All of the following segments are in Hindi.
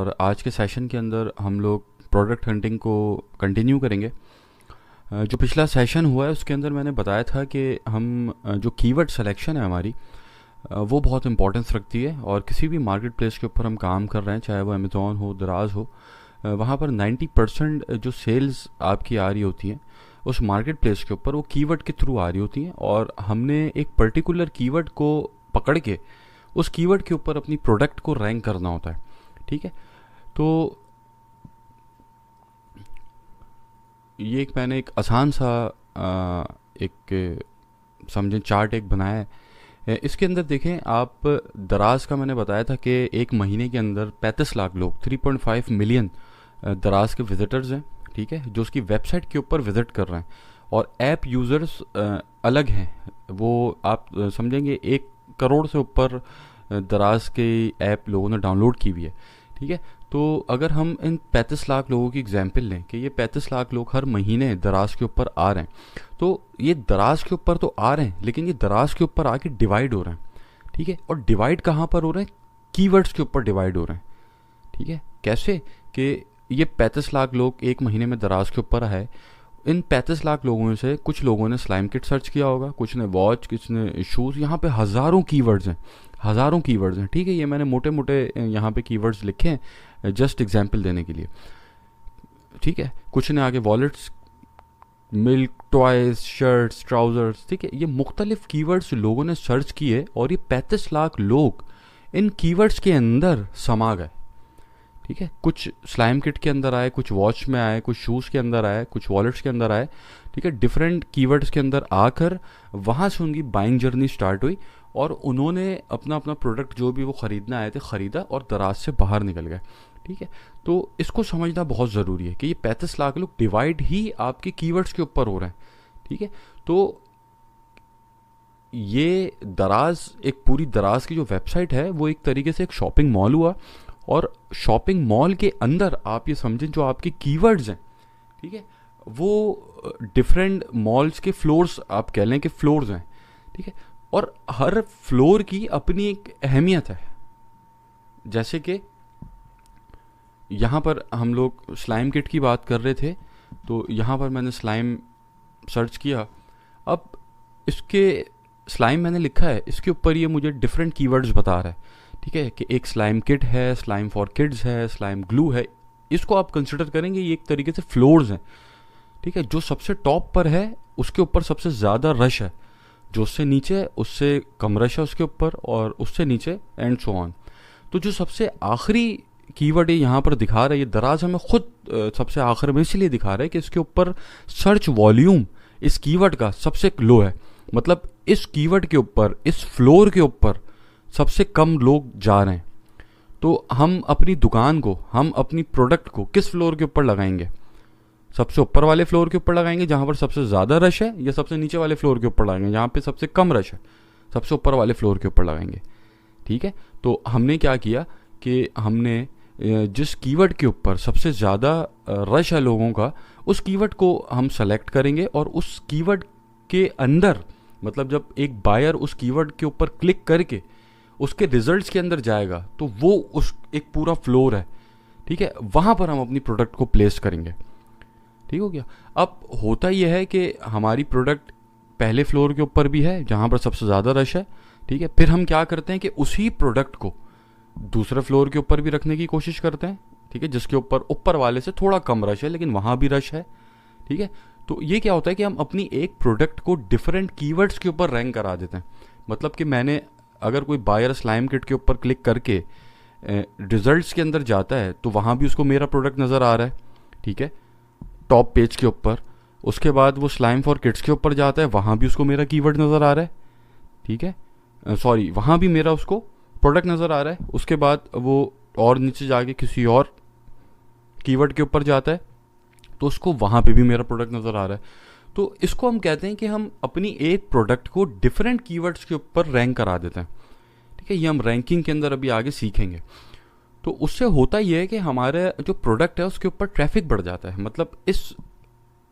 और आज के सेशन के अंदर हम लोग प्रोडक्ट हंटिंग को कंटिन्यू करेंगे। जो पिछला सेशन हुआ है उसके अंदर मैंने बताया था कि हम जो कीवर्ड सिलेक्शन है हमारी वो बहुत इंपॉर्टेंस रखती है। और किसी भी मार्केट प्लेस के ऊपर हम काम कर रहे हैं, चाहे वो अमेज़ॉन हो, दराज हो, वहाँ पर 90% जो सेल्स आपकी आ रही होती हैं उस मार्केट प्लेस के ऊपर वो कीवर्ड के थ्रू आ रही होती हैं। और हमने एक पर्टिकुलर कीवर्ड को पकड़ के उस कीवर्ड के ऊपर अपनी प्रोडक्ट को रैंक करना होता है। ठीक है, तो ये एक मैंने एक आसान सा एक समझें चार्ट एक बनाया है। इसके अंदर देखें आप, दराज का मैंने बताया था कि एक महीने के अंदर 35 लाख लोग, 3.5 मिलियन दराज के विजिटर्स हैं। ठीक है, जो उसकी वेबसाइट के ऊपर विजिट कर रहे हैं। और ऐप यूज़र्स अलग हैं, वो आप समझेंगे 1 करोड़ से ऊपर दराज के ऐप लोगों ने डाउनलोड की हुई है। ठीक है, तो अगर हम इन 35 लाख लोगों की एग्जाम्पल लें कि ये 35 लाख लोग हर महीने दराज के ऊपर आ रहे हैं, तो ये दराज के ऊपर तो आ रहे हैं लेकिन ये दराज के ऊपर आके डिवाइड हो रहे हैं। ठीक है, और डिवाइड कहाँ पर हो रहे हैं? कीवर्ड्स के ऊपर डिवाइड हो रहे हैं। ठीक है, कैसे कि ये 35 लाख लोग एक महीने में दराज के ऊपर है। इन 35 लाख लोगों में से कुछ लोगों ने स्लाइम किट सर्च किया होगा, कुछ ने वॉच, कुछ ने शूज़। यहाँ पे हज़ारों कीवर्ड्स हैं, हज़ारों कीवर्ड्स हैं। ठीक है, ये मैंने मोटे मोटे यहाँ पे कीवर्ड्स लिखे हैं जस्ट एग्जाम्पल देने के लिए। ठीक है, कुछ ने आगे wallets, milk, toys, shirts, trousers. ठीक है, ये मुख्तलिफ कीवर्ड्स लोगों ने सर्च किए और ये 35 लाख लोग इन कीवर्ड्स के अंदर समा गए। ठीक है, कुछ स्लाइम किट के अंदर आए, कुछ वॉच में आए, कुछ शूज़ के अंदर आए, कुछ वॉलेट्स के अंदर आए। ठीक है, डिफरेंट कीवर्ड्स के अंदर आकर वहाँ से उनकी बाइंग जर्नी स्टार्ट हुई और उन्होंने अपना अपना प्रोडक्ट जो भी वो ख़रीदना आए थे ख़रीदा और दराज से बाहर निकल गए। ठीक है, तो इसको समझना बहुत ज़रूरी है कि ये 35 लाख लोग डिवाइड ही आपके कीवर्ड्स के ऊपर हो रहे हैं। ठीक है, तो ये दराज, एक पूरी दराज की जो वेबसाइट है वो एक तरीके से एक शॉपिंग मॉल हुआ। और शॉपिंग मॉल के अंदर आप ये समझें जो आपके कीवर्ड्स हैं, ठीक है, वो डिफरेंट मॉल्स के फ्लोर्स आप कह लें कि फ्लोर्स हैं। ठीक है, और हर फ्लोर की अपनी एक अहमियत है। जैसे कि यहाँ पर हम लोग स्लाइम किट की बात कर रहे थे, तो यहाँ पर मैंने स्लाइम सर्च किया। अब इसके स्लाइम मैंने लिखा है, इसके ऊपर ये मुझे डिफरेंट कीवर्ड्स बता रहा है। ठीक है, कि एक स्लाइम किट है, स्लाइम फॉर किड्स है, स्लाइम ग्लू है। इसको आप कंसिडर करेंगे ये एक तरीके से फ्लोर्स हैं। ठीक है, जो सबसे टॉप पर है उसके ऊपर सबसे ज़्यादा रश है, जो उससे नीचे है उससे कम रश है उसके ऊपर, और उससे नीचे एंड सो ऑन। तो जो सबसे आखिरी कीवर्ड ये यहाँ पर दिखा रहा है, ये दराज हमें खुद सबसे आखिर में इसलिए दिखा रहा है कि इसके ऊपर सर्च वॉल्यूम इस कीवर्ड का सबसे लो है। मतलब इस कीवर्ड के ऊपर, इस फ्लोर के ऊपर सबसे कम लोग जा रहे हैं। तो हम अपनी दुकान को, हम अपनी प्रोडक्ट को किस फ्लोर के ऊपर लगाएंगे? सबसे ऊपर वाले फ्लोर के ऊपर लगाएंगे जहाँ पर सबसे ज़्यादा रश है, या सबसे नीचे वाले फ्लोर के ऊपर लगाएंगे जहाँ पे सबसे कम रश है? सबसे ऊपर वाले फ्लोर के ऊपर लगाएंगे। ठीक है, तो हमने क्या किया कि हमने जिस कीवर्ड के ऊपर सबसे ज़्यादा रश है लोगों का, उस कीवर्ड को हम सेलेक्ट करेंगे और उस कीवर्ड के अंदर, मतलब जब एक बायर उस कीवर्ड के ऊपर क्लिक करके उसके रिजल्ट्स के अंदर जाएगा तो वो उस एक पूरा फ्लोर है। ठीक है, वहाँ पर हम अपनी प्रोडक्ट को प्लेस करेंगे। ठीक हो गया। अब होता यह है कि हमारी प्रोडक्ट पहले फ्लोर के ऊपर भी है जहाँ पर सबसे ज़्यादा रश है। ठीक है, फिर हम क्या करते हैं कि उसी प्रोडक्ट को दूसरे फ्लोर के ऊपर भी रखने की कोशिश करते हैं। ठीक है, जिसके ऊपर ऊपर वाले से थोड़ा कम रश है लेकिन वहाँ भी रश है। ठीक है, तो ये क्या होता है कि हम अपनी एक प्रोडक्ट को डिफरेंट कीवर्ड्स के ऊपर रैंक करा देते हैं। मतलब कि मैंने, अगर कोई बायर स्लाइम किट के ऊपर क्लिक करके रिजल्ट्स के अंदर जाता है तो वहाँ भी उसको मेरा प्रोडक्ट नज़र आ रहा है। ठीक है, टॉप पेज के ऊपर। उसके बाद वो स्लाइम फॉर किड्स के ऊपर जाता है, वहाँ भी उसको मेरा कीवर्ड नज़र आ रहा है। ठीक है, सॉरी, वहाँ भी मेरा उसको प्रोडक्ट नज़र आ रहा है। उसके बाद वो और नीचे जाके किसी और कीवर्ड के ऊपर जाता है तो उसको वहाँ पे भी मेरा प्रोडक्ट नज़र आ रहा है। तो इसको हम कहते हैं कि हम अपनी एक प्रोडक्ट को डिफरेंट कीवर्ड्स के ऊपर रैंक करा देते हैं। ठीक है, ये हम रैंकिंग के अंदर अभी आगे सीखेंगे। तो उससे होता ये है कि हमारे जो प्रोडक्ट है उसके ऊपर ट्रैफिक बढ़ जाता है। मतलब इस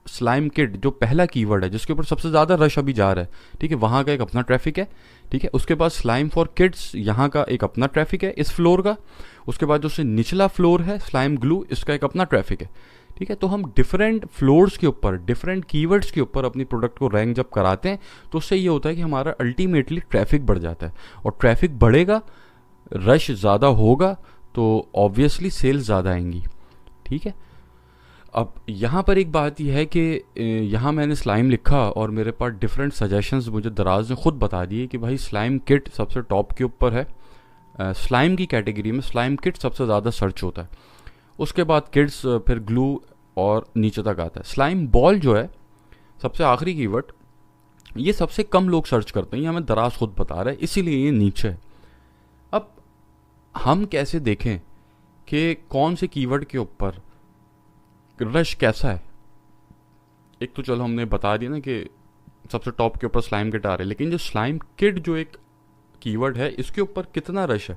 स्लाइम किट जो पहला कीवर्ड है जिसके ऊपर सबसे ज़्यादा रश अभी जा रहा है, ठीक है, वहाँ का एक अपना ट्रैफिक है, ठीक है। उसके बाद स्लाइम फॉर किड्स, यहाँ का एक अपना ट्रैफिक है इस फ्लोर का। उसके बाद जो से निचला फ्लोर है स्लाइम ग्लू, इसका एक अपना ट्रैफिक है, ठीक है। तो हम डिफरेंट फ्लोर्स के ऊपर, डिफरेंट कीवर्ड्स के ऊपर अपनी प्रोडक्ट को रैंक जब कराते हैं तो उससे ये होता है कि हमारा अल्टीमेटली ट्रैफिक बढ़ जाता है, और ट्रैफिक बढ़ेगा, रश ज़्यादा होगा, तो ऑब्वियसली सेल्स ज़्यादा आएंगी, ठीक है। अब यहाँ पर एक बात यह है कि यहाँ मैंने स्लाइम लिखा और मेरे पास डिफरेंट सजेशंस मुझे दराज ने खुद बता दिए कि भाई स्लाइम किट सबसे टॉप के ऊपर है, स्लाइम की कैटेगरी में स्लाइम किट सबसे ज़्यादा सर्च होता है, उसके बाद किड्स, फिर ग्लू और नीचे तक आता है। स्लाइम बॉल जो है सबसे आखिरी कीवर्ड, ये सबसे कम लोग सर्च करते हैं, ये हमें दराज खुद बता रहा है, इसीलिए ये नीचे है। अब हम कैसे देखें कि कौन से कीवर्ड के ऊपर रश कैसा है? एक तो चलो हमने बता दिया ना कि सबसे टॉप के ऊपर स्लाइम किट आ रहे हैं, लेकिन जो स्लाइम किट जो एक कीवर्ड है इसके ऊपर कितना रश है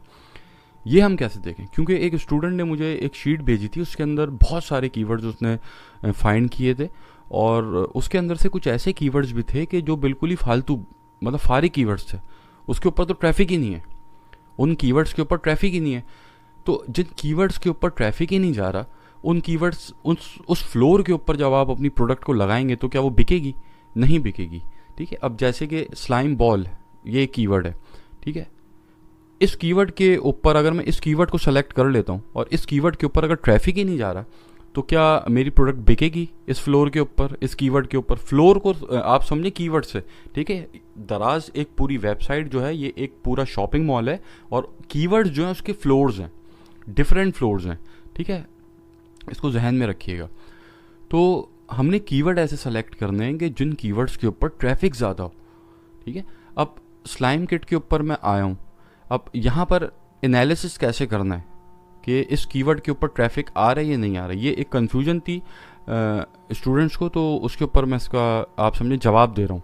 ये हम कैसे देखें? क्योंकि एक स्टूडेंट ने मुझे एक शीट भेजी थी, उसके अंदर बहुत सारे कीवर्ड्स उसने फाइंड किए थे, और उसके अंदर से कुछ ऐसे कीवर्ड्स भी थे कि जो बिल्कुल ही फालतू, मतलब फारे कीवर्ड्स थे, उसके ऊपर तो ट्रैफिक ही नहीं है, उन कीवर्ड्स के ऊपर ट्रैफिक ही नहीं है। तो जिन कीवर्ड्स के ऊपर ट्रैफिक ही नहीं जा रहा, उन कीवर्ड्स उस फ्लोर के ऊपर जब आप अपनी प्रोडक्ट को लगाएंगे तो क्या वो बिकेगी? नहीं बिकेगी, ठीक है। अब जैसे कि स्लाइम बॉल ये कीवर्ड है, ठीक है, इस कीवर्ड के ऊपर अगर मैं इस कीवर्ड को सेलेक्ट कर लेता हूँ और इस कीवर्ड के ऊपर अगर ट्रैफिक ही नहीं जा रहा, तो क्या मेरी प्रोडक्ट बिकेगी इस फ्लोर के ऊपर, इस कीवर्ड के ऊपर? फ्लोर को आप समझे कीवर्ड से, ठीक है। दराज एक पूरी वेबसाइट जो है ये एक पूरा शॉपिंग मॉल है, और कीवर्ड जो है उसके फ्लोर्स हैं, डिफरेंट फ्लोर्स हैं, ठीक है, इसको जहन में रखिएगा। तो हमने कीवर्ड ऐसे सेलेक्ट करने हैं कि जिन कीवर्ड्स के ऊपर ट्रैफिक ज़्यादा हो, ठीक है। अब स्लाइम किट के ऊपर मैं आया हूँ, अब यहाँ पर एनालिसिस कैसे करना है कि इस कीवर्ड के ऊपर ट्रैफिक आ रहा है या नहीं आ रहा है, ये एक कन्फ्यूजन थी स्टूडेंट्स को, तो उसके ऊपर मैं इसका आप समझे जवाब दे रहा हूँ।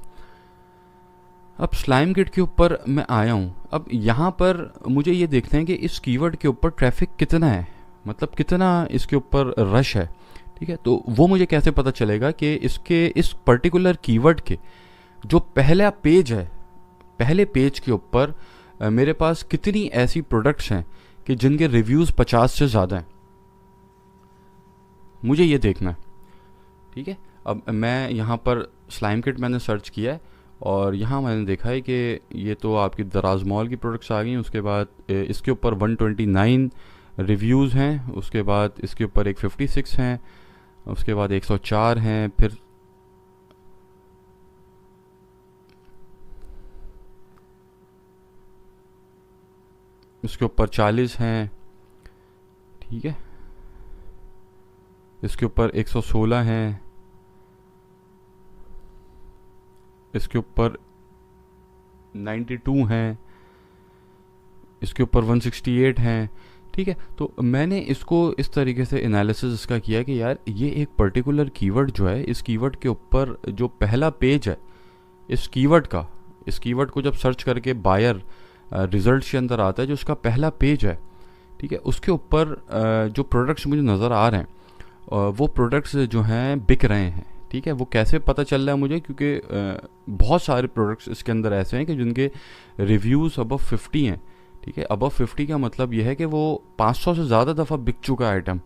अब स्लाइम किट के ऊपर मैं आया हूँ, अब यहाँ पर मुझे ये देखते हैं कि इस कीवर्ड के ऊपर ट्रैफिक कितना है, मतलब कितना इसके ऊपर रश है, ठीक है। तो वो मुझे कैसे पता चलेगा कि इसके इस पर्टिकुलर कीवर्ड के जो पहला पेज है, पहले पेज के ऊपर मेरे पास कितनी ऐसी प्रोडक्ट्स हैं कि जिनके रिव्यूज़ 50 से ज़्यादा हैं, मुझे ये देखना है, ठीक है। अब मैं यहाँ पर स्लाइम किट मैंने सर्च किया है, और यहाँ मैंने देखा है कि ये तो आपकी दराज मॉल की प्रोडक्ट्स आ गई हैं। उसके बाद इसके ऊपर 129 रिव्यूज़ हैं, उसके बाद इसके ऊपर एक 56 हैं, उसके बाद 104 हैं, फिर इसके ऊपर 40 हैं, ठीक है, इसके ऊपर 116 हैं, इसके ऊपर 92 हैं, इसके ऊपर 168 हैं, ठीक है। तो मैंने इसको इस तरीके से एनालिसिस इसका किया कि यार ये एक पर्टिकुलर कीवर्ड जो है, इस कीवर्ड के ऊपर जो पहला पेज है इस कीवर्ड का, इस कीवर्ड को जब सर्च करके बायर रिजल्ट के अंदर आता है, जो उसका पहला पेज है, ठीक है, उसके ऊपर जो प्रोडक्ट्स मुझे नज़र आ रहे हैं वो प्रोडक्ट्स जो हैं बिक रहे हैं, ठीक है। वो कैसे पता चल रहा है मुझे? क्योंकि बहुत सारे प्रोडक्ट्स इसके अंदर ऐसे हैं कि जिनके रिव्यूज़ अबव 50 हैं, ठीक है। अबव 50 का मतलब यह है कि वो 500 से ज़्यादा दफ़ा बिक चुका आइटम,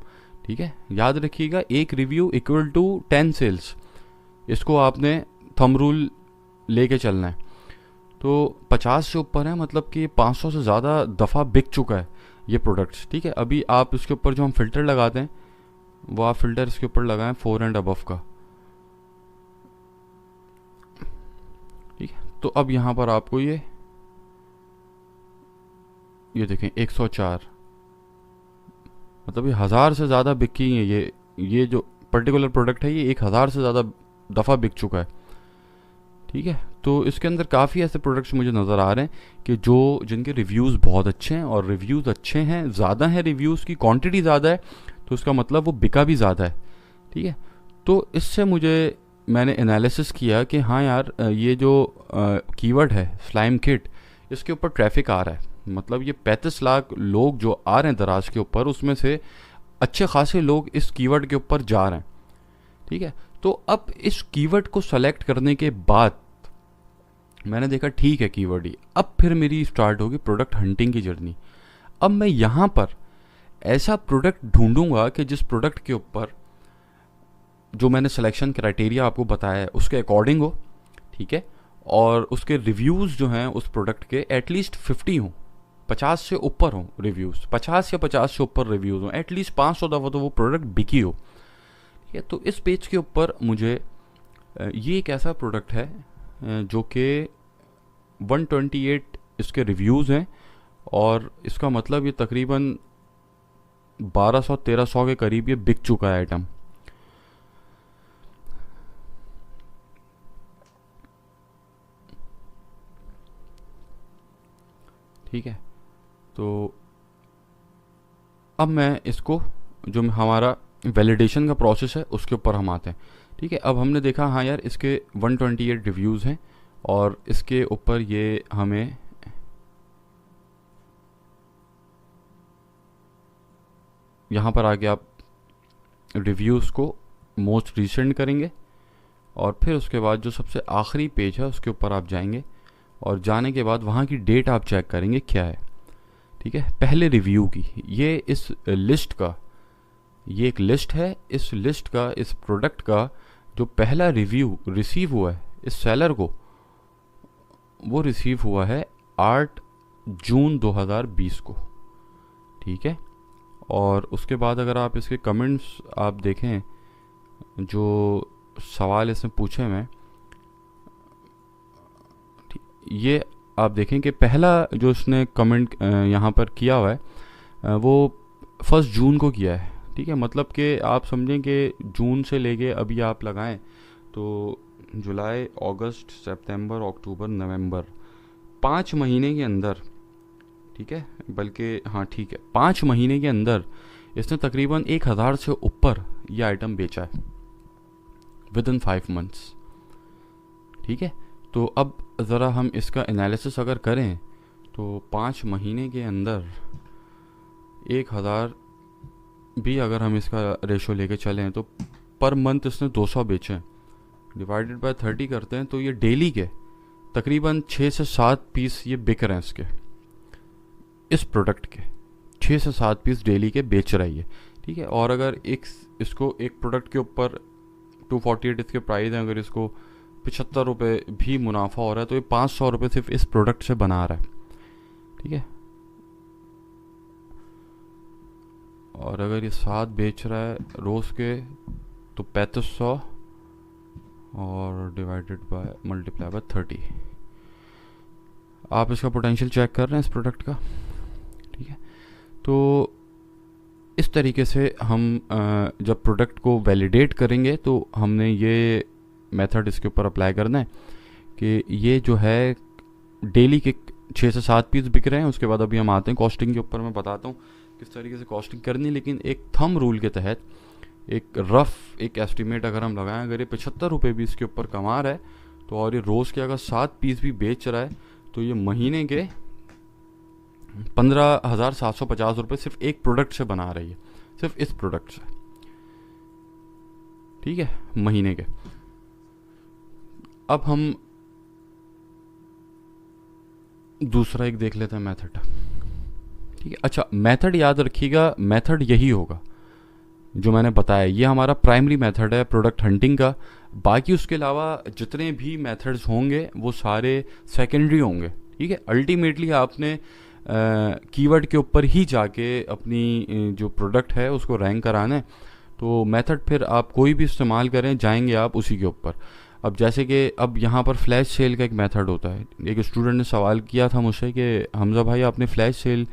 ठीक है। याद रखिएगा, एक रिव्यू इक्वल टू 10 सेल्स, इसको आपने थंब रूल लेके चलना है। तो 50 से ऊपर है, मतलब कि 500 से ज़्यादा दफ़ा बिक चुका है ये प्रोडक्ट्स, ठीक है। अभी आप इसके ऊपर जो हम फ़िल्टर लगाते हैं वो आप फ़िल्टर इसके ऊपर लगाएं 4 एंड अबव का, ठीक है। तो अब यहाँ पर आपको ये देखें 104, मतलब ये 1000 से ज़्यादा बिकी है, ये जो पर्टिकुलर प्रोडक्ट है ये 1000 से ज़्यादा दफ़ा बिक चुका है, ठीक है। तो इसके अंदर काफ़ी ऐसे प्रोडक्ट्स मुझे नज़र आ रहे हैं कि जिनके रिव्यूज़ बहुत अच्छे हैं, और रिव्यूज़ अच्छे हैं, ज़्यादा हैं, रिव्यूज़ की क्वांटिटी ज़्यादा है, तो इसका मतलब वो बिका भी ज़्यादा है, ठीक है। तो इससे मैंने एनालिसिस किया कि हाँ यार, ये जो कीवर्ड है स्लाइम किट, इसके ऊपर ट्रैफिक आ रहा है, मतलब ये 35 लाख लोग जो आ रहे हैं दराज के ऊपर, उसमें से अच्छे खासे लोग इस कीवर्ड के ऊपर जा रहे हैं, ठीक है। तो अब इस कीवर्ड को सेलेक्ट करने के बाद मैंने देखा ठीक है कीवर्ड ही, अब फिर मेरी स्टार्ट होगी प्रोडक्ट हंटिंग की जर्नी। अब मैं यहाँ पर ऐसा प्रोडक्ट ढूंढूंगा कि जिस प्रोडक्ट के ऊपर जो मैंने सिलेक्शन क्राइटेरिया आपको बताया है उसके अकॉर्डिंग हो, ठीक है, और उसके रिव्यूज़ जो हैं उस प्रोडक्ट के एटलीस्ट 50 हों, 50 से ऊपर हों रिव्यूज़, 50 या 50 से ऊपर रिव्यूज़ हों, एटलीस्ट 500 दफ़ा तो वो प्रोडक्ट बिकी हो, ठीक है। तो इस पेज के ऊपर मुझे ये एक ऐसा प्रोडक्ट है जो कि 128 इसके रिव्यूज़ हैं, और इसका मतलब ये तकरीबन 1200-1300 के करीब ये बिक चुका है आइटम। ठीक है, तो अब मैं इसको जो हमारा वैलिडेशन का प्रोसेस है उसके ऊपर हम आते हैं। ठीक है, अब हमने देखा हाँ यार इसके 128 रिव्यूज़ हैं और इसके ऊपर ये हमें यहाँ पर आके आप रिव्यूज़ को मोस्ट रिसेंट करेंगे और फिर उसके बाद जो सबसे आखिरी पेज है उसके ऊपर आप जाएंगे और जाने के बाद वहाँ की डेट आप चेक करेंगे क्या है। ठीक है, पहले रिव्यू की ये इस लिस्ट का, ये एक लिस्ट है, इस लिस्ट का इस प्रोडक्ट का जो पहला रिव्यू रिसीव हुआ है इस सेलर को, वो रिसीव हुआ है 8 जून 2020 को। ठीक है, और उसके बाद अगर आप इसके कमेंट्स आप देखें, जो सवाल इसने पूछे मैं, ये आप देखें कि पहला जो इसने कमेंट यहाँ पर किया हुआ है वो 1 जून को किया है। ठीक है, मतलब कि आप समझें कि जून से लेके अभी आप लगाएं तो जुलाई, अगस्त, सितंबर, अक्टूबर, नवंबर, 5 महीने के अंदर, ठीक है, बल्कि हाँ ठीक है 5 महीने के अंदर इसने तकरीबन 1000 से ऊपर ये आइटम बेचा है विद इन 5 मंथ्स। ठीक है, तो अब ज़रा हम इसका एनालिसिस अगर करें तो 5 महीने के अंदर 1000 भी अगर हम इसका रेशो लेके चलें तो पर मंथ इसने 200 बेचे हैं, डिवाइडेड बाय 30 करते हैं तो ये डेली के तकरीबन 6 से 7 पीस ये बिक रहे हैं इसके, इस प्रोडक्ट के 6 से 7 पीस डेली के बेच रही है। ठीक है, और अगर इसको एक प्रोडक्ट के ऊपर 248 इसके प्राइस हैं, अगर इसको 75 रुपये भी मुनाफा हो रहा है तो ये 500 रुपये सिर्फ इस प्रोडक्ट से बना रहा है। ठीक है, और अगर ये 7 बेच रहा है रोज़ के तो 3500 और डिवाइडेड बाय मल्टीप्लाई बाय 30, आप इसका पोटेंशियल चेक कर रहे हैं इस प्रोडक्ट का। ठीक है, तो इस तरीके से हम जब प्रोडक्ट को वैलिडेट करेंगे तो हमने ये मेथड इसके ऊपर अप्लाई करना है कि ये जो है डेली के 6 से 7 पीस बिक रहे हैं। उसके बाद अभी हम आते हैं कॉस्टिंग के ऊपर, मैं बताता हूँ किस तरीके से कॉस्टिंग करनी है, लेकिन एक थंब रूल के तहत एक रफ एक एस्टिमेट अगर हम लगाएं, अगर ये 75 रुपये भी इसके ऊपर कमा रहा है तो और ये रोज़ के अगर 7 पीस भी बेच रहा है तो ये महीने के 15,750 रुपये सिर्फ एक प्रोडक्ट से बना रही है, सिर्फ इस प्रोडक्ट से। ठीक है, महीने के। अब हम दूसरा एक देख लेते हैं मेथड। ठीक है, अच्छा मेथड याद रखिएगा, मेथड यही होगा जो मैंने बताया, ये हमारा प्राइमरी मेथड है प्रोडक्ट हंटिंग का। बाकी उसके अलावा जितने भी मेथड्स होंगे वो सारे सेकेंडरी होंगे। ठीक है, अल्टीमेटली आपने कीवर्ड के ऊपर ही जाके अपनी जो प्रोडक्ट है उसको रैंक कराना है, तो मेथड फिर आप कोई भी इस्तेमाल करें जाएंगे आप उसी के ऊपर। अब जैसे कि अब यहाँ पर फ्लैश सेल का एक मेथड होता है, एक स्टूडेंट ने सवाल किया था मुझसे कि हमजा भाई आपने फ्लैश सेल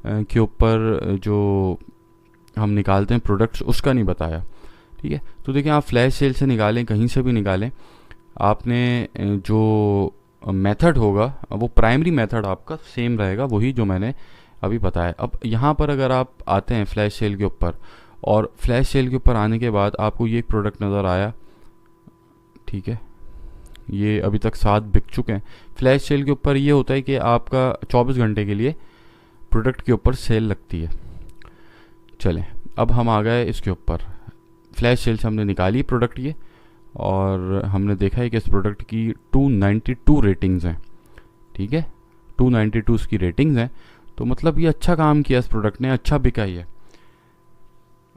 के ऊपर जो हम निकालते हैं प्रोडक्ट्स उसका नहीं बताया। ठीक है, तो देखिए आप फ्लैश सेल से निकालें, कहीं से भी निकालें, आपने जो मेथड होगा वो प्राइमरी मेथड आपका सेम रहेगा, वही जो मैंने अभी बताया। अब यहाँ पर अगर आप आते हैं फ्लैश सेल के ऊपर, और फ्लैश सेल के ऊपर आने के बाद आपको ये एक प्रोडक्ट नज़र आया, ठीक है, ये अभी तक 7 बिक चुके हैं। फ्लैश सेल के ऊपर ये होता है कि आपका 24 घंटे के लिए प्रोडक्ट के ऊपर सेल लगती है। चलें अब हम आ गए इसके ऊपर, फ्लैश सेल से हमने निकाली प्रोडक्ट ये, और हमने देखा है कि इस प्रोडक्ट की 292 रेटिंग्स हैं, ठीक है, 292 इसकी रेटिंग्स हैं। तो मतलब ये अच्छा काम किया इस प्रोडक्ट ने, अच्छा बिका ही है।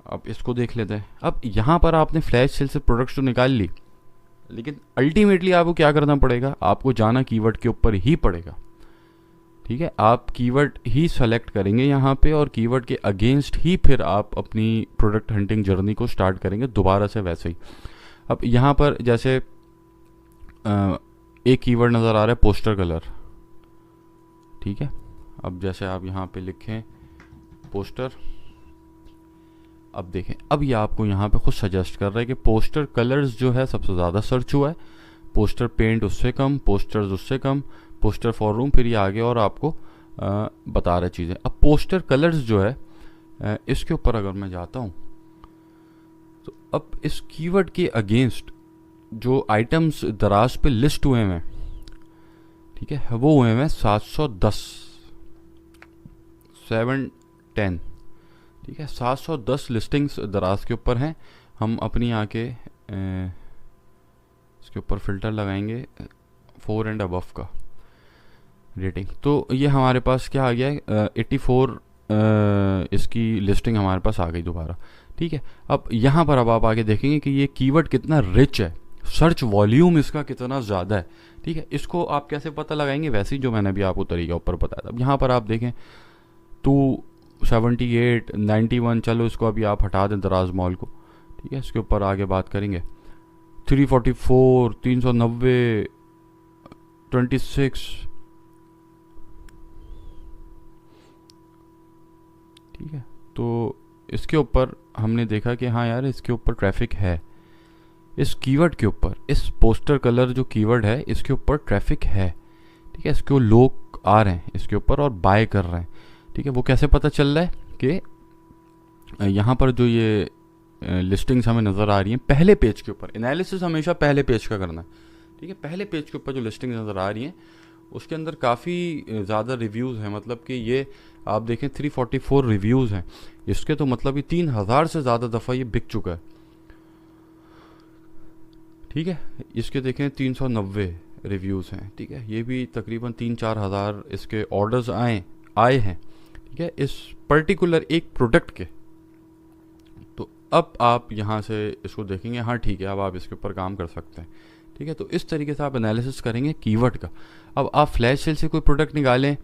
अब इसको देख लेते हैं। अब यहाँ पर आपने फ्लैश सेल से प्रोडक्ट्स तो निकाल ली, लेकिन अल्टीमेटली आपको क्या करना पड़ेगा, आपको जाना कीवर्ड के ऊपर ही पड़ेगा, ठीक है। आप कीवर्ड ही सेलेक्ट करेंगे यहाँ पे, और कीवर्ड के अगेंस्ट ही फिर आप अपनी प्रोडक्ट हंटिंग जर्नी को स्टार्ट करेंगे दोबारा से वैसे ही। अब यहाँ पर जैसे एक कीवर्ड नज़र आ रहा है पोस्टर कलर, ठीक है। अब जैसे आप यहाँ पे लिखें पोस्टर, अब देखें, अब ये आपको यहाँ पे खुद सजेस्ट कर रहा है कि पोस्टर कलर्स जो है सबसे ज़्यादा सर्च हुआ है, पोस्टर पेंट उससे कम, पोस्टर्स उससे कम, पोस्टर फॉर रूम, फिर ये आगे और आपको बता रहे चीज़ें। अब पोस्टर कलर्स जो है इसके ऊपर अगर मैं जाता हूँ, तो अब इस कीवर्ड के अगेंस्ट जो आइटम्स दराज पे लिस्ट हुए हैं, ठीक है, वो हुए हैं 710, 710, ठीक है, 710 लिस्टिंग्स दराज के ऊपर हैं। हम अपनी आके इसके ऊपर फिल्टर लगाएंगे 4 एंड अबव का रेटिंग, तो ये हमारे पास क्या आ गया है 84 इसकी लिस्टिंग हमारे पास आ गई दोबारा, ठीक है। अब यहाँ पर अब आप आगे देखेंगे कि ये कीवर्ड कितना रिच है, सर्च वॉल्यूम इसका कितना ज़्यादा है, ठीक है। इसको आप कैसे पता लगाएंगे, वैसे ही जो मैंने अभी आपको तरीका ऊपर बताया था। अब यहाँ पर आप देखें 278, 91, चलो इसको अभी आप हटा दें दराज मॉल को, ठीक है। इसके ऊपर आगे बात करेंगे 344, 390, 26, ठीक है। तो इसके ऊपर हमने देखा कि हाँ यार इसके ऊपर ट्रैफिक है, इस कीवर्ड के ऊपर, इस पोस्टर कलर जो कीवर्ड है इसके ऊपर ट्रैफिक है, ठीक है। इसको लोग आ रहे हैं इसके ऊपर और बाय कर रहे हैं, ठीक है। वो कैसे पता चल रहा है कि यहाँ पर जो ये लिस्टिंग्स हमें नज़र आ रही हैं पहले पेज के ऊपर, एनालिसिस हमेशा पहले पेज का करना है, ठीक है। पहले पेज के ऊपर जो लिस्टिंग नज़र आ रही हैं उसके अंदर काफ़ी ज़्यादा रिव्यूज़ हैं, मतलब कि ये आप देखें 344 रिव्यूज़ हैं इसके, तो मतलब ये 3000 से ज़्यादा दफ़ा ये बिक चुका है, ठीक है। इसके देखें 390 रिव्यूज़ हैं, ठीक है। ये भी तकरीबन 3-4 हज़ार इसके ऑर्डर्स आए हैं, ठीक है, इस पर्टिकुलर एक प्रोडक्ट के। तो अब आप यहाँ से इसको देखेंगे, हाँ ठीक है, अब आप इसके ऊपर काम कर सकते हैं, ठीक है। तो इस तरीके से आप एनालिसिस करेंगे कीवर्ड का। अब आप फ्लैश सेल से कोई प्रोडक्ट निकालें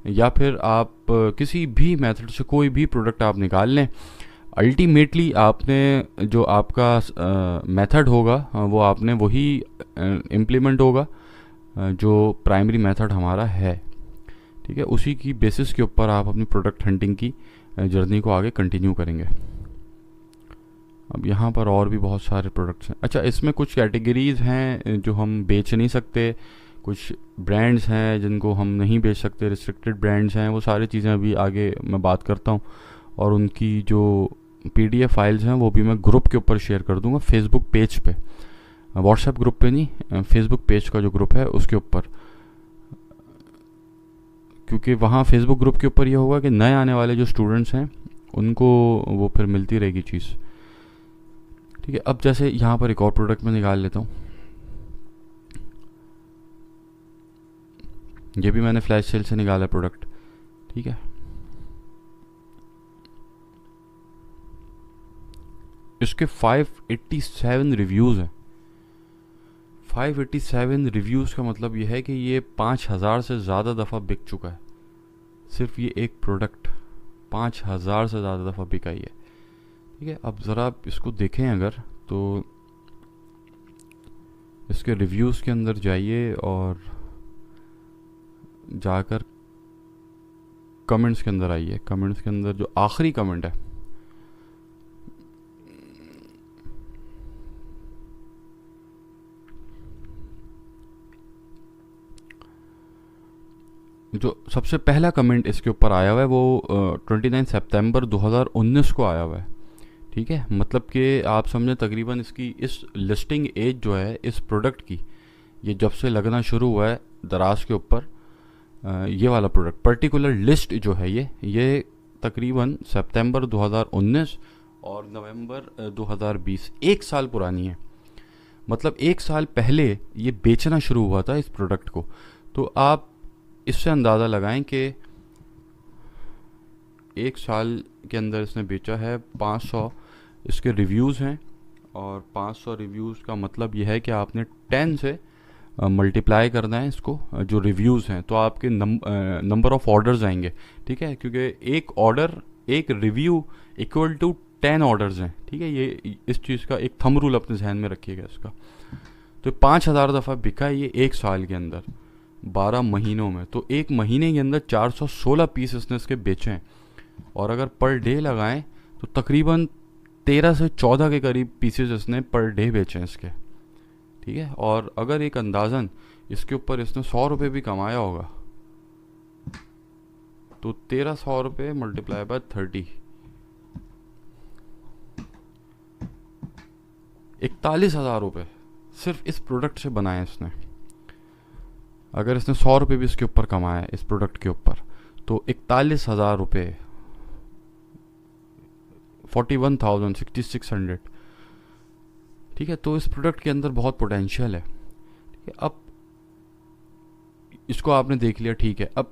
या फिर आप किसी भी मेथड से कोई भी प्रोडक्ट आप निकाल लें, अल्टीमेटली आपने जो आपका मेथड होगा वो आपने वही इम्प्लीमेंट होगा जो प्राइमरी मेथड हमारा है, ठीक है। उसी की बेसिस के ऊपर आप अपनी प्रोडक्ट हंटिंग की जर्नी को आगे कंटिन्यू करेंगे। अब यहाँ पर और भी बहुत सारे प्रोडक्ट्स हैं। अच्छा, इसमें कुछ कैटेगरीज़ हैं जो हम बेच नहीं सकते, कुछ ब्रांड्स हैं जिनको हम नहीं बेच सकते, रिस्ट्रिक्टेड ब्रांड्स हैं, वो सारी चीज़ें अभी आगे मैं बात करता हूँ। और उनकी जो PDF फाइल्स हैं वो भी मैं ग्रुप के ऊपर शेयर कर दूंगा, फेसबुक पेज पे, व्हाट्सएप ग्रुप पे नहीं, फेसबुक पेज का जो ग्रुप है उसके ऊपर, क्योंकि वहाँ फेसबुक ग्रुप के ऊपर ये होगा कि नए आने वाले जो स्टूडेंट्स हैं उनको वो फिर मिलती रहेगी चीज़, ठीक है। अब जैसे यहाँ पर एक और प्रोडक्ट मैं निकाल लेता हूँ, ये भी मैंने फ्लैश सेल से निकाला प्रोडक्ट, ठीक है। इसके 587 रिव्यूज़ हैं। 587 रिव्यूज़ का मतलब ये है कि ये 5000 से ज़्यादा दफ़ा बिक चुका है, सिर्फ ये एक प्रोडक्ट 5000 से ज़्यादा दफ़ा बिका ही है, ठीक है। अब ज़रा आप इसको देखें अगर, तो इसके रिव्यूज़ के अंदर जाइए और जाकर कमेंट्स के अंदर आइए। कमेंट्स के अंदर जो आखिरी कमेंट है, जो सबसे पहला कमेंट इसके ऊपर आया हुआ है वो 29 सितंबर 2019 को आया हुआ है, ठीक है। मतलब कि आप समझें तकरीबन इसकी इस लिस्टिंग एज जो है इस प्रोडक्ट की, ये जब से लगना शुरू हुआ है दराज के ऊपर, ये वाला प्रोडक्ट पर्टिकुलर लिस्ट जो है ये तकरीबन सितंबर 2019 और नवंबर 2020, 1 साल पुरानी है। मतलब 1 साल पहले ये बेचना शुरू हुआ था इस प्रोडक्ट को। तो आप इससे अंदाज़ा लगाएं कि 1 साल के अंदर इसने बेचा है 500 इसके रिव्यूज़ हैं। और 500 रिव्यूज़ का मतलब यह है कि आपने 10 से मल्टीप्लाई करना है इसको, जो रिव्यूज़ हैं, तो आपके नंबर ऑफ ऑर्डर्स आएंगे। ठीक है, क्योंकि एक ऑर्डर, एक रिव्यू इक्वल टू 10 ऑर्डर्स हैं। ठीक है, ये इस चीज़ का एक थंब रूल अपने जहन में रखिएगा इसका। तो 5,000 दफ़ा बिका है ये 1 साल के अंदर, 12 महीनों में। तो एक महीने के अंदर 416 पीस इसने इसके बेचे हैं। और अगर पर डे लगाएं तो तकरीबन 13 से 14 के करीब पीसेस इसने पर डे बेचे हैं इसके। ठीक है, और अगर एक अंदाज़न इसके ऊपर इसने 100 रुपये भी कमाया होगा, तो 1300 रुपये मल्टीप्लाई बाय 30, 41,000 रुपये सिर्फ इस प्रोडक्ट से बनाए इसने। अगर इसने 100 रुपये भी इसके ऊपर कमाया इस प्रोडक्ट के ऊपर, तो 41,000 रुपये, 41,000, 6,600। ठीक है, तो इस प्रोडक्ट के अंदर बहुत पोटेंशियल है। ठीक है, अब इसको आपने देख लिया। ठीक है, अब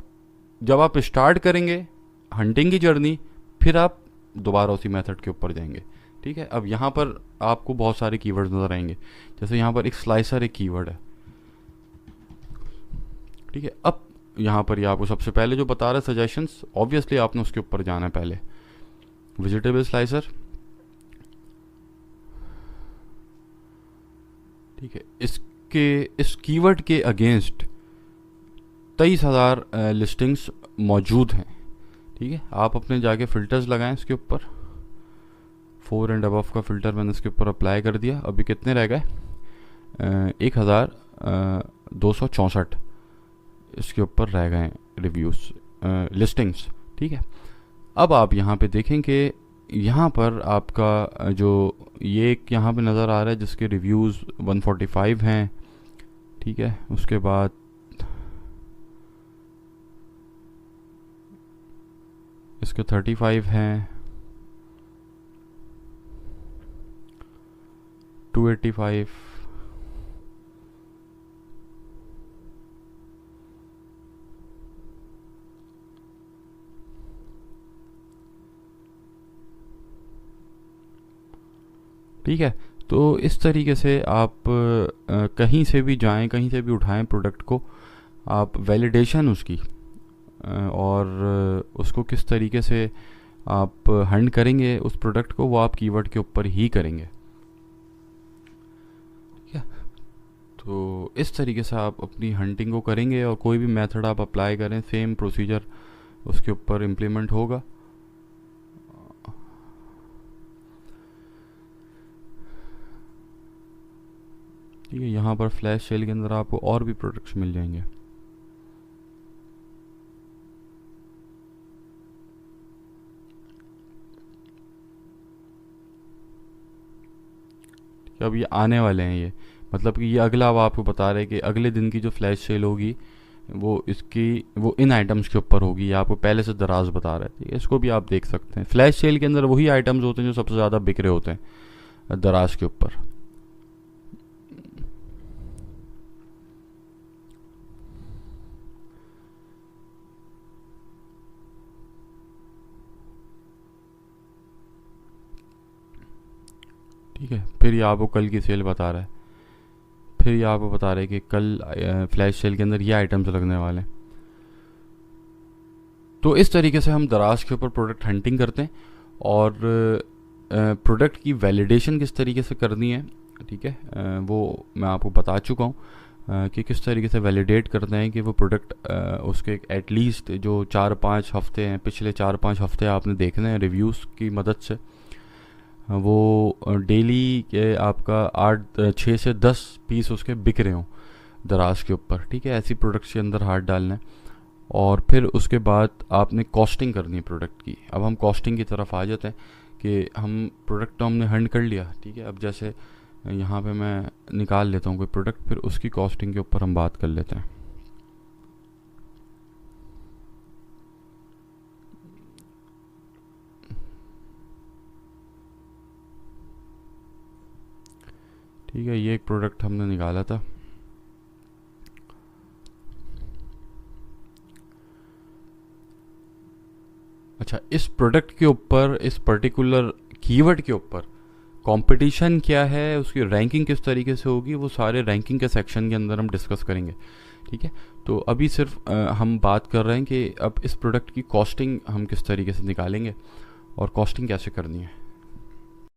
जब आप स्टार्ट करेंगे हंटिंग की जर्नी, फिर आप दोबारा उसी मेथड के ऊपर जाएंगे। ठीक है, अब यहाँ पर आपको बहुत सारे कीवर्ड्स नज़र आएंगे। जैसे यहाँ पर एक स्लाइसर एक कीवर्ड है। ठीक है, अब यहाँ पर ये आपको सबसे पहले जो बता रहा है सजेशंस, ऑब्वियसली आपने उसके ऊपर जाना है पहले। Vegetable slicer. ठीक है, इस कीवर्ड के अगेंस्ट 23,000 लिस्टिंग्स मौजूद हैं। ठीक है, आप अपने जाके फ़िल्टर्स लगाएं इसके ऊपर। 4 एंड अबव का फ़िल्टर मैंने इसके ऊपर अप्लाई कर दिया। अभी कितने रह गए? 1,264 इसके ऊपर रह गए रिव्यूज़, लिस्टिंग्स। ठीक है, अब आप यहाँ पे देखें कि यहाँ पर आपका जो ये एक यहाँ पे नज़र आ रहा है जिसके रिव्यूज़ 145 हैं। ठीक है, उसके बाद इसके 35 हैं, 285, ठीक है। तो इस तरीके से आप कहीं से भी जाएं, कहीं से भी उठाएं प्रोडक्ट को, आप वैलिडेशन उसकी और उसको किस तरीके से आप हंट करेंगे उस प्रोडक्ट को, वो आप कीवर्ड के ऊपर ही करेंगे। ठीक है, तो इस तरीके से आप अपनी हंटिंग को करेंगे और कोई भी मेथड आप अप्लाई करें, सेम प्रोसीजर उसके ऊपर इम्प्लीमेंट होगा। ठीक है, यहाँ पर फ्लैश सेल के अंदर आपको और भी प्रोडक्ट्स मिल जाएंगे। अब ये आने वाले हैं, ये मतलब कि ये अगला अब आपको बता रहे हैं कि अगले दिन की जो फ्लैश सेल होगी वो इन आइटम्स के ऊपर होगी। ये आपको पहले से दराज बता रहे थे। इसको भी आप देख सकते हैं। फ्लैश सेल के अंदर वही आइटम्स होते हैं जो सबसे ज़्यादा बिक रहे होते हैं दराज के ऊपर। ठीक है, फिर ये आपको कल की सेल बता रहा है, फिर ये आपको बता रहे हैं कि कल फ्लैश सेल के अंदर ये आइटम्स लगने वाले हैं। तो इस तरीके से हम दराज के ऊपर प्रोडक्ट हंटिंग करते हैं और प्रोडक्ट की वैलिडेशन किस तरीके से करनी है। ठीक है, वो मैं आपको बता चुका हूँ कि किस तरीके से वैलिडेट करते हैं कि वो प्रोडक्ट उसके एटलीस्ट जो 4-5 हफ्ते हैं, पिछले 4-5 हफ्ते आपने देखने हैं रिव्यूज़ की मदद से, वो डेली के आपका 6 से 10 पीस उसके बिक रहे हों दराज के ऊपर। ठीक है, ऐसी प्रोडक्ट्स के अंदर हाथ डालना है और फिर उसके बाद आपने कॉस्टिंग करनी है प्रोडक्ट की। अब हम कॉस्टिंग की तरफ आ जाते हैं कि हम प्रोडक्ट तो हमने हंट कर लिया। ठीक है, अब जैसे यहाँ पे मैं निकाल लेता हूँ कोई प्रोडक्ट, फिर उसकी कॉस्टिंग के ऊपर हम बात कर लेते हैं। ठीक है, ये एक प्रोडक्ट हमने निकाला था। अच्छा, इस प्रोडक्ट के ऊपर, इस पर्टिकुलर कीवर्ड के ऊपर कंपटीशन क्या है, उसकी रैंकिंग किस तरीके से होगी, वो सारे रैंकिंग के सेक्शन के अंदर हम डिस्कस करेंगे। ठीक है, तो अभी सिर्फ हम बात कर रहे हैं कि अब इस प्रोडक्ट की कॉस्टिंग हम किस तरीके से निकालेंगे और कॉस्टिंग कैसे करनी है।